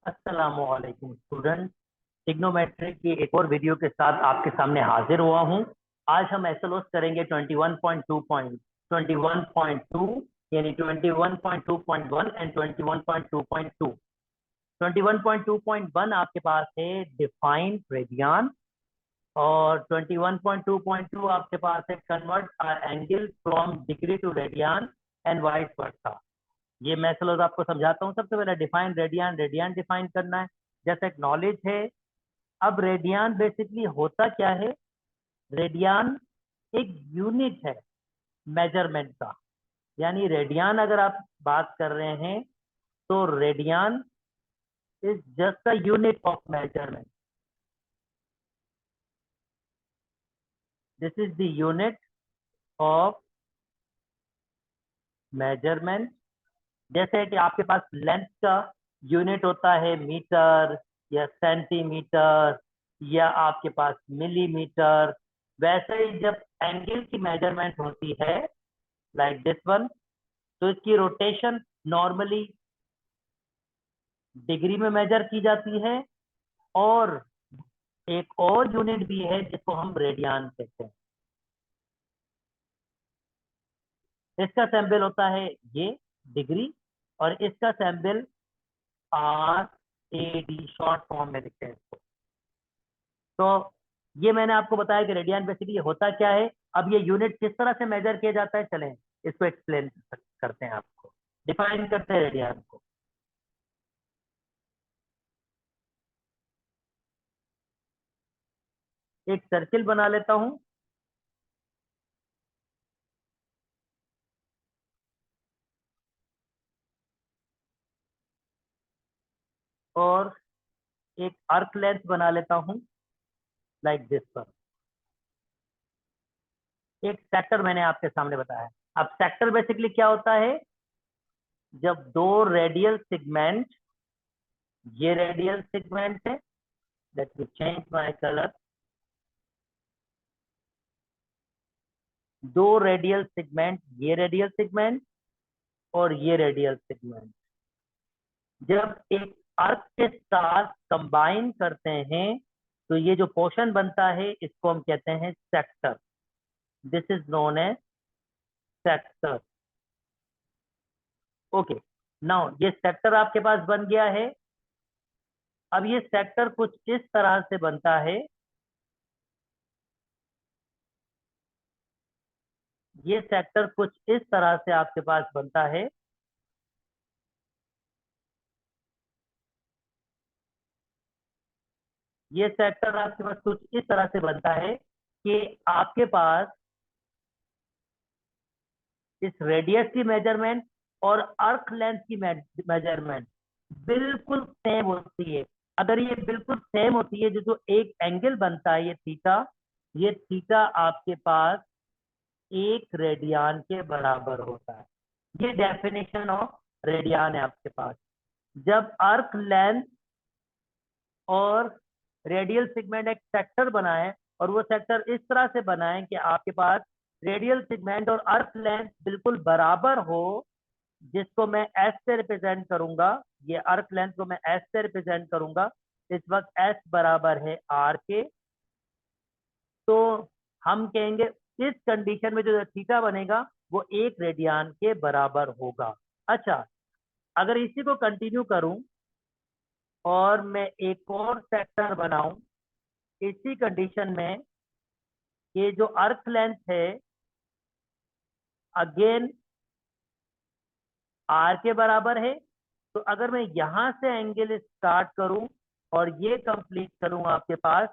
अस्सलामुअलैकुम student. Trigonometry की एक और वीडियो के साथ आपके सामने हाजिर हुआ हूँ। आज हम एसएलओएस करेंगे 21.2 यानी 21.2.1 एंड 21.2.2। 21.2.1 आपके पास है डिफाइन रेडियन, और 21.2.2 आपके पास है convert angle from degree to radian and vice versa. ये मैं चलो आपको समझाता हूँ। सबसे पहले डिफाइन रेडियन, रेडियन डिफाइन करना है, जैसा एक नॉलेज है। अब रेडियन बेसिकली होता क्या है? रेडियन एक यूनिट है मेजरमेंट का। यानी रेडियन अगर आप बात कर रहे हैं तो radian is just a unit of measurement. This is the unit of measurement. जैसे कि आपके पास लेंथ का यूनिट होता है मीटर या सेंटीमीटर या आपके पास मिलीमीटर, वैसे ही जब एंगल की मेजरमेंट होती है लाइक दिस वन, तो इसकी रोटेशन नॉर्मली डिग्री में मेजर की जाती है। और एक और यूनिट भी है जिसको हम रेडियन कहते हैं। इसका सैंपल होता है ये डिग्री, और इसका सैंपल RAD शॉर्ट फॉर्म में लिखते हैं इसको। तो ये मैंने आपको बताया कि रेडियन बेसिकली होता क्या है। अब ये यूनिट किस तरह से मेजर किया जाता है, चलें इसको एक्सप्लेन करते हैं, आपको डिफाइन करते हैं रेडियन को। एक सर्किल बना लेता हूं, और एक आर्क लेंथ बना लेता हूं लाइक दिस पर। एक सेक्टर मैंने आपके सामने बताया। अब सेक्टर बेसिकली क्या होता है? जब दो रेडियल सेगमेंट, ये रेडियल सेगमेंट है, let me change my colour. दो रेडियल सेगमेंट, ये रेडियल सेगमेंट और ये रेडियल सेगमेंट जब एक आर्क के साथ कंबाइन करते हैं तो ये जो पोर्शन बनता है इसको हम कहते हैं sector. This is known as sector. Okay, now ये सेक्टर आपके पास बन गया है। अब ये सेक्टर कुछ इस तरह से बनता है। ये सेक्टर कुछ इस तरह से आपके पास बनता है। ये सेक्टर आपके पास कुछ इस तरह से बनता है कि आपके पास इस रेडियस की मेजरमेंट और अर्क लेंथ की मेजरमेंट बिल्कुल सेम होती है। अगर ये बिल्कुल सेम होती है, जो एक एंगल बनता है ये थीटा आपके पास एक रेडियन के बराबर होता है। ये डेफिनेशन ऑफ रेडियन है आपके पास। जब अर्क लेंथ और रेडियल सेगमेंट एक सेक्टर बनाए, और वो सेक्टर इस तरह से बनाए कि आपके पास रेडियल सेगमेंट और अर्क लेंथ बिल्कुल बराबर हो, जिसको मैं एस से रिप्रेजेंट करूंगा। ये अर्क लेंथ को मैं एस से रिप्रेजेंट करूंगा। इस वक्त एस बराबर है आर के। तो हम कहेंगे इस कंडीशन में जो थीटा बनेगा वो एक रेडियन के बराबर होगा। अच्छा, अगर इसी को कंटिन्यू करूं और मैं एक और सेक्टर बनाऊं इसी कंडीशन में, ये जो अर्क लेंथ है अगेन आर के बराबर है। तो अगर मैं यहां से एंगल स्टार्ट करूं और ये कंप्लीट करूं आपके पास,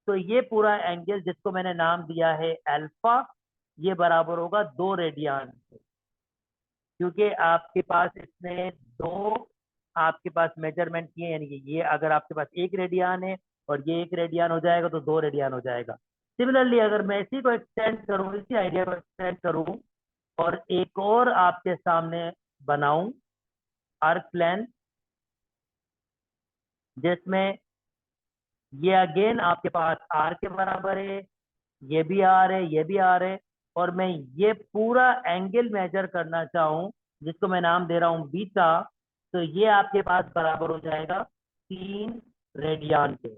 तो ये पूरा एंगल जिसको मैंने नाम दिया है अल्फा, ये बराबर होगा 2 रेडियन के। क्योंकि आपके पास इसमें दो आपके पास मेजरमेंट किए, यानी कि ये अगर आपके पास 1 रेडियन है और ये 1 रेडियन हो जाएगा तो 2 रेडियन हो जाएगा। सिमिलरली अगर मैं इसी को एक्सटेंड करूं, इसी आइडिया को एक्सटेंड करूं और एक और आपके सामने बनाऊं आर्क प्लान, जिसमें ये अगेन आपके पास आर के बराबर है, ये भी आर है, ये भी आर है, और मैं ये पूरा एंगल मेजर करना चाहूं जिसको मैं नाम दे रहा हूं बीटा, तो ये आपके पास बराबर हो जाएगा 3 रेडियन के।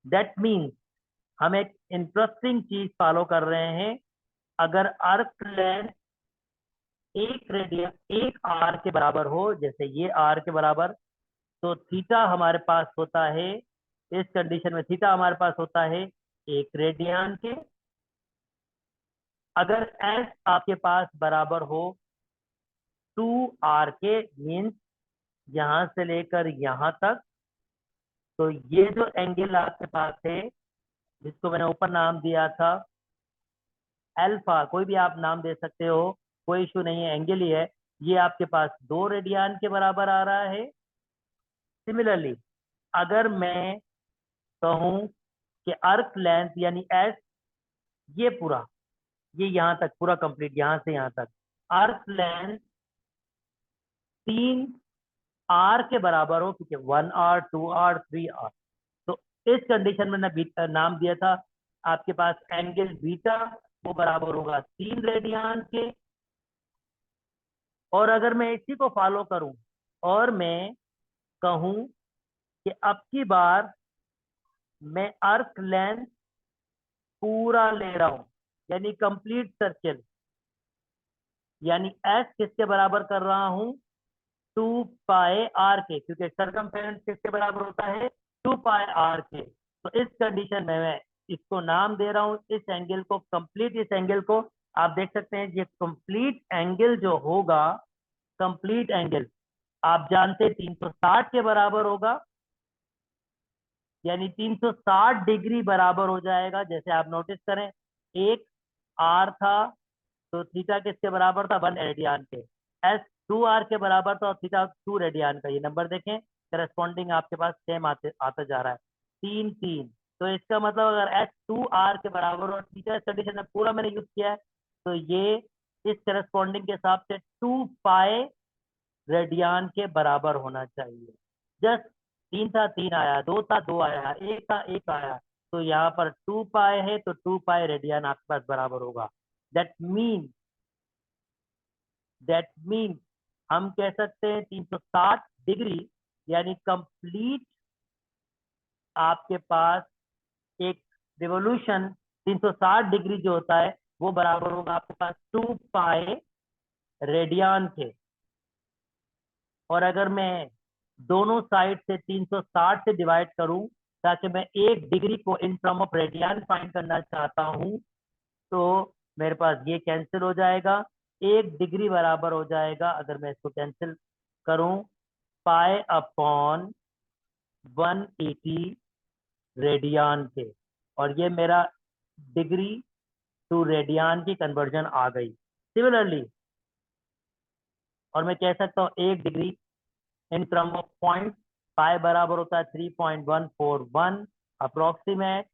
दैट मीन्स हम एक इंटरेस्टिंग चीज फॉलो कर रहे हैं। अगर आर्क लेंथ 1 आर के बराबर हो, जैसे ये आर के बराबर, तो थीटा हमारे पास होता है, इस कंडीशन में थीटा हमारे पास होता है 1 रेडियन के। अगर एस आपके पास बराबर हो 2 आर के, मीन्स यहां से लेकर यहां तक, तो ये जो एंगल आपके पास है, जिसको मैंने ऊपर नाम दिया था अल्फा, कोई भी आप नाम दे सकते हो, कोई इशू नहीं है, एंगल ही है, ये आपके पास 2 रेडियन के बराबर आ रहा है। सिमिलरली अगर मैं कहूं कि अर्क लेंथ यानी एस, ये पूरा, ये यहां तक पूरा कंप्लीट, यहां से यहां तक, अर्क लेंथ 3 आर के बराबर हो, क्योंकि 1 आर, 2 आर, 3 आर, तो इस कंडीशन में नाम दिया था आपके पास एंगल बीटा, वो बराबर होगा 3 रेडियन के। और अगर मैं इसी को फॉलो करूं और मैं कहूं कि अब की बार मैं आर्क लेंथ पूरा ले रहा हूं, यानी कंप्लीट सर्किल, यानी एस किसके बराबर कर रहा हूं, 2 पाई आर के, क्योंकि सरकमफेरेंस किसके बराबर होता है, 2 पाई आर के। तो इस कंडीशन में मैं इसको नाम दे रहा हूं, इस एंगल को कंप्लीट, इस एंगल को आप देख सकते हैं, ये कंप्लीट एंगल जो होगा, कंप्लीट एंगल आप जानते हैं 360 के बराबर होगा, यानी 360 डिग्री बराबर हो जाएगा। जैसे आप नोटिस करें, एक आर था तो थीटा किसके बराबर था, 1 रेडियन के। एस 2 आर के बराबर था और थीटा 2 रेडियन का। ये नंबर देखें, करस्पॉन्डिंग आपके पास सेम आता जा रहा है, 3 3। तो इसका मतलब अगर एस 2 आर के बराबर और थीटा, इस कंडीशन में पूरा मैंने यूज किया है, तो ये इस करस्पॉन्डिंग के हिसाब से 2 पाई रेडियन के बराबर होना चाहिए। जस्ट 3 था 3 आया, 2 था 2 आया, 1 था 1 आया, तो यहाँ पर 2 पाई है, तो 2 पाई रेडियन आपके पास बराबर होगा। दैट मीन हम कह सकते हैं 360 डिग्री, यानी कंप्लीट आपके पास एक रिवोल्यूशन 360 डिग्री जो होता है, वो बराबर होगा आपके पास 2 पाई रेडियन के। और अगर मैं दोनों साइड से 360 से डिवाइड करूं, ताकि मैं 1 डिग्री को इन टर्म ऑफ रेडियन फाइंड करना चाहता हूं, तो मेरे पास ये कैंसिल हो जाएगा, 1 डिग्री बराबर हो जाएगा, अगर मैं इसको कैंसिल करूं, पाई अपॉन 180 रेडियन के। और ये मेरा डिग्री टू रेडियन की कन्वर्जन आ गई। सिमिलरली और मैं कह सकता हूँ 1 degree in term of point, pi बराबर होता है 3.141 अप्रोक्सीमेट,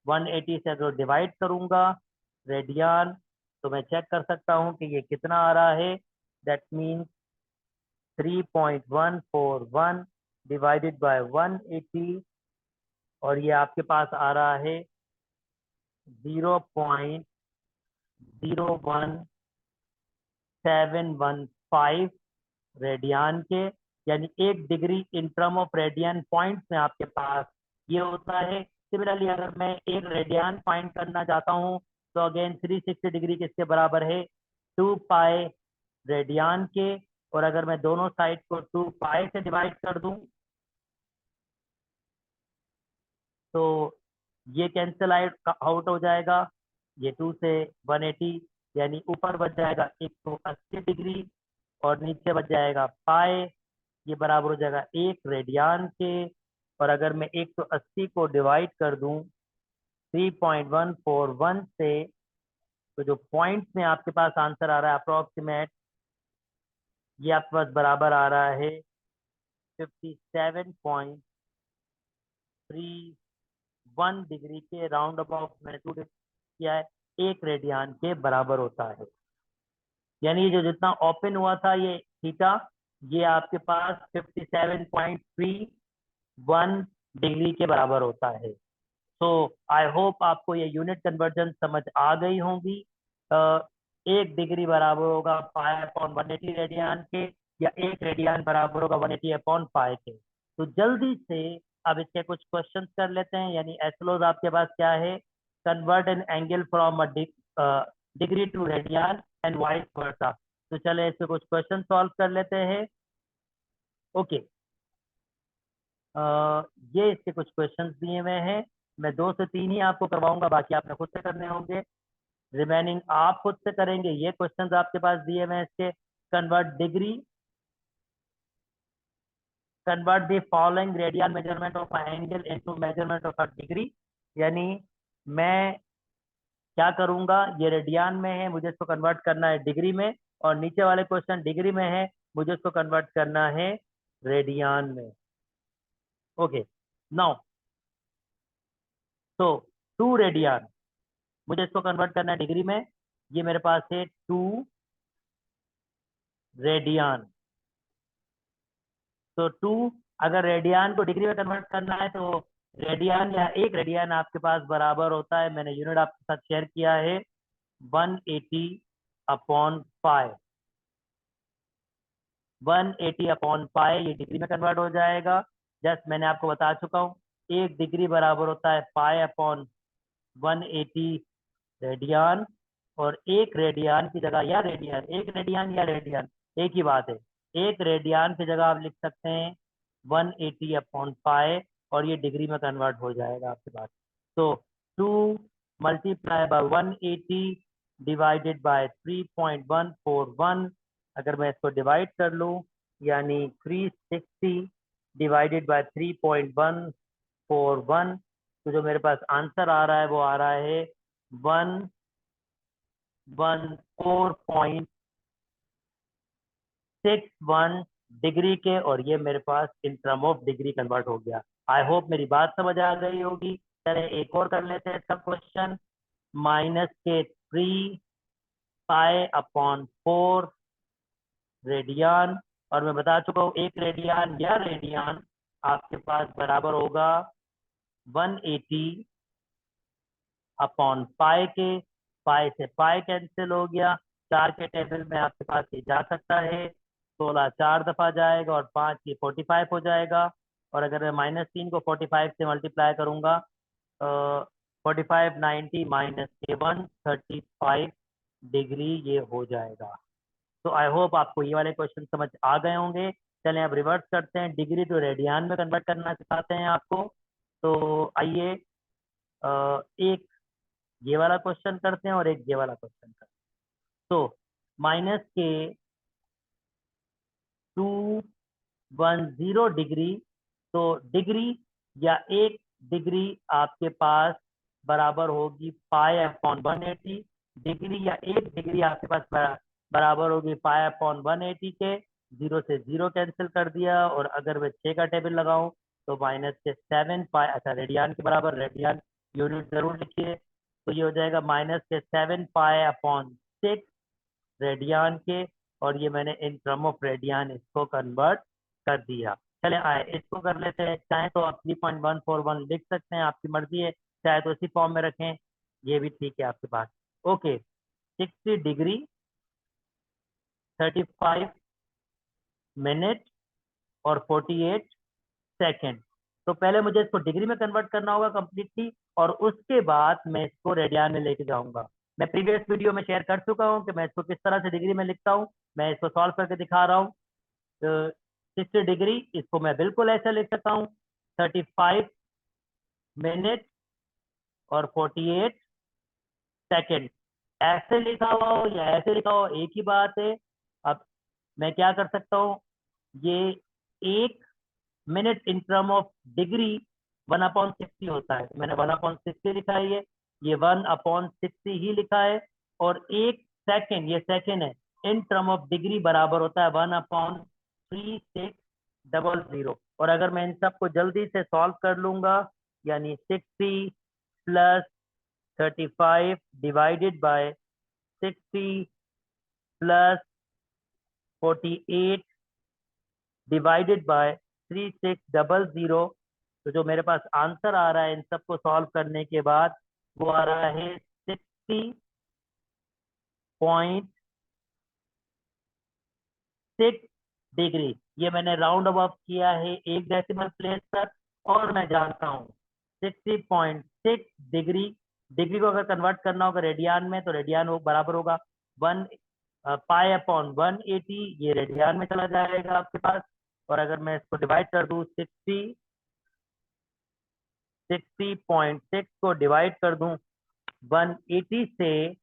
180 से अगर डिवाइड करूंगा रेडियन, तो मैं चेक कर सकता हूं कि ये कितना आ रहा है। दैट मीन्स 3.141 डिवाइडेड बाय 180, और ये आपके पास आ रहा है 0.01715 रेडियन के। यानी 1 degree in term of radian points में आपके पास ये होता है। सिमिलरली अगर मैं 1 रेडियन फाइंड करना चाहता हूँ, तो अगेन 360 डिग्री किसके बराबर है, 2 पाई रेडियन के। और अगर मैं दोनों साइड को 2 पाई से डिवाइड कर दूं, तो ये कैंसिल आउट हो जाएगा, ये 2 से 180, यानी ऊपर बच जाएगा 180 डिग्री और नीचे बच जाएगा पाई, ये बराबर हो जाएगा 1 रेडियन के। और अगर मैं 180 को डिवाइड कर दूं 3.141 से, तो जो पॉइंट में आपके पास आंसर आ रहा है अप्रोक्सीमेट, ये आपके पास बराबर आ रहा है 57.31 डिग्री के राउंड अबाउट मैंने 2 किया है, 1 रेडियन के बराबर होता है। यानी जो जितना ओपन हुआ था ये थीटा, ये आपके पास 57.31 डिग्री के बराबर होता है। तो आई होप आपको ये यूनिट कन्वर्जन समझ आ गई होंगी। 1 डिग्री बराबर होगा पाई अपॉन 180 रेडियन के, या 1 रेडियन बराबर होगा 180 अपॉन पाई के। तो जल्दी से अब इसके कुछ क्वेश्चंस कर लेते हैं। यानी एसलोज आपके पास क्या है, convert an angle from a degree to radian and vice versa. तो चले इसके कुछ क्वेश्चन सॉल्व कर लेते हैं। ओके, ये इसके कुछ क्वेश्चंस दिए हुए हैं। मैं 2 से 3 ही आपको करवाऊंगा, बाकी आपने खुद से करने होंगे। रिमेनिंग आप खुद से करेंगे। ये क्वेश्चंस आपके पास दिए हुए हैं इसके। Convert the following radian measurement of angle into measurement of a degree. यानी मैं क्या करूंगा, ये रेडियन में है, मुझे इसको कन्वर्ट करना है डिग्री में, और नीचे वाले क्वेश्चन डिग्री में है, मुझे इसको कन्वर्ट करना है रेडियन में। ओके, नाउ तो 2 रेडियन, मुझे इसको कन्वर्ट करना है डिग्री में। ये मेरे पास है 2 रेडियन। तो 2, अगर रेडियन को डिग्री में कन्वर्ट करना है तो रेडियन या 1 रेडियन आपके पास बराबर होता है, मैंने यूनिट आपके साथ शेयर किया है, 180 अपॉन पाई। 180 अपॉन पाई ये डिग्री में कन्वर्ट हो जाएगा। जस्ट मैंने आपको बता चुका हूँ, 1 डिग्री बराबर होता है पाई अपॉन 180 रेडियन। और 1 रेडियन की जगह, या रेडियन, 1 रेडियन या रेडियन एक ही बात है, 1 रेडियन की जगह आप लिख सकते हैं 180 अपॉन पाई, और ये डिग्री में कन्वर्ट हो जाएगा आपके पास। तो 2 मल्टीप्लाई बाय 180 डिवाइडेड बाय 3.141। अगर मैं इसको डिवाइड कर लूँ, यानी 360 डिवाइडेड बाय 3.141, तो जो मेरे पास आंसर आ रहा है वो आ रहा है 114.61 डिग्री के, और ये मेरे पास in term of degree convert हो गया। आई होप मेरी बात समझ आ गई होगी। चले एक और कर लेते हैं इसका क्वेश्चन। -3 पाई अपॉन 4 रेडियन, और मैं बता चुका हूँ 1 रेडियन या रेडियन आपके पास बराबर होगा 180 अपॉन पाई के। पाई से पाई कैंसिल हो गया, 4 के टेबल में आपके पास ये जा सकता है, 16 4 दफा जाएगा, और 5 ये 45 हो जाएगा। और अगर मैं -3 को 45 से मल्टीप्लाई करूंगा, 45 90 -135 डिग्री ये हो जाएगा। तो आई होप आपको ये वाले क्वेश्चन समझ आ गए होंगे। चलें अब रिवर्स करते हैं, डिग्री टू रेडियन में कन्वर्ट करना सिखाते हैं आपको। तो आइए एक ये वाला क्वेश्चन करते हैं और एक ये वाला क्वेश्चन करते हैं। तो -210 डिग्री, तो डिग्री या 1 डिग्री आपके पास बराबर होगी पाई अपॉन 180। डिग्री या 1 डिग्री आपके पास बराबर होगी पाई अपॉन 180 के। 0 से 0 कैंसिल कर दिया, और अगर मैं 6 का टेबल लगाऊं तो -7 पाई, अच्छा रेडियन के बराबर, रेडियन यूनिट जरूर लिखिए। तो ये हो जाएगा -7 पाई अपॉन 6 रेडियन के, और ये मैंने इन टर्म ऑफ रेडियन इसको कन्वर्ट कर दिया। चले आए इसको कर लेते हैं। चाहे तो आप 3.141 लिख सकते हैं, आपकी मर्जी है, चाहे तो इसी फॉर्म में रखें, ये भी ठीक है आपके पास। ओके, 60 डिग्री 35 मिनट और 48 सेकेंड। तो पहले मुझे इसको डिग्री में कन्वर्ट करना होगा कंप्लीटली, और उसके बाद मैं इसको रेडियन में लेके जाऊंगा। मैं प्रीवियस वीडियो में शेयर कर चुका हूँ कि मैं इसको किस तरह से डिग्री में लिखता हूँ, मैं इसको सॉल्व करके दिखा रहा हूँ। तो 60 डिग्री इसको मैं बिल्कुल ऐसे लिख सकता हूँ, 35 मिनट और 48 सेकेंड। ऐसे लिखा हुआ हो या ऐसे लिखा हो एक ही बात है। अब मैं क्या कर सकता हूँ, ये 1 minute in term of degree 1/60 होता है, तो मैंने 1/60 लिखा है, ये 1/60 ही लिखा है। और 1 सेकेंड, ये सेकेंड है, इन टर्म ऑफ डिग्री बराबर होता है 1/3600। और अगर मैं इन सबको जल्दी से सॉल्व कर लूंगा, यानी 60 plus 35 divided by 60 plus 48 divided by 3600। तो जो मेरे पास आंसर आ रहा है इन सबको सॉल्व करने के बाद, वो आ रहा है 60.6 डिग्री। ये मैंने राउंड अबाउट किया है एक डेसिमल प्लेस पर, और मैं जानता हूँ 60.6 डिग्री। डिग्री को अगर कन्वर्ट करना होगा रेडियन में, तो रेडियन वो बराबर होगा 1 पाई अपॉन 180। ये रेडियन में चला जाएगा आपके पास। और अगर मैं इसको डिवाइड कर दूं 60.6 को डिवाइड कर दूं 180 से,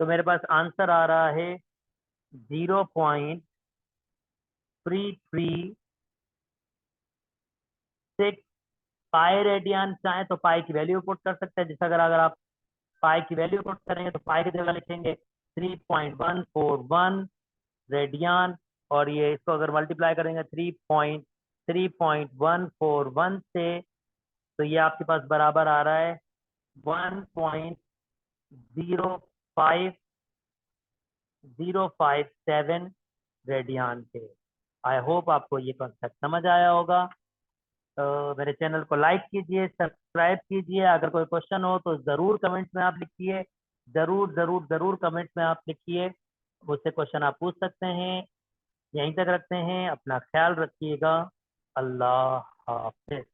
तो मेरे पास आंसर आ रहा है 0.33 पाई रेडियन। चाहे तो पाई की वैल्यू पुट कर सकते हैं, जैसे अगर आप पाई की वैल्यू पुट करेंगे तो पाई की जगह लिखेंगे 3.141 रेडियन। और ये इसको अगर मल्टीप्लाई करेंगे 3.141 से, तो ये आपके पास बराबर आ रहा है 1.05057 रेडियन के। आई होप आपको ये कॉन्सेप्ट समझ आया होगा। तो मेरे चैनल को लाइक कीजिए, सब्सक्राइब कीजिए। अगर कोई क्वेश्चन हो तो जरूर कमेंट्स में आप लिखिए, जरूर जरूर जरूर कमेंट्स में आप लिखिए। मुझसे क्वेश्चन आप पूछ सकते हैं। यहीं तक रखते हैं, अपना ख्याल रखिएगा। अल्लाह हाफिज।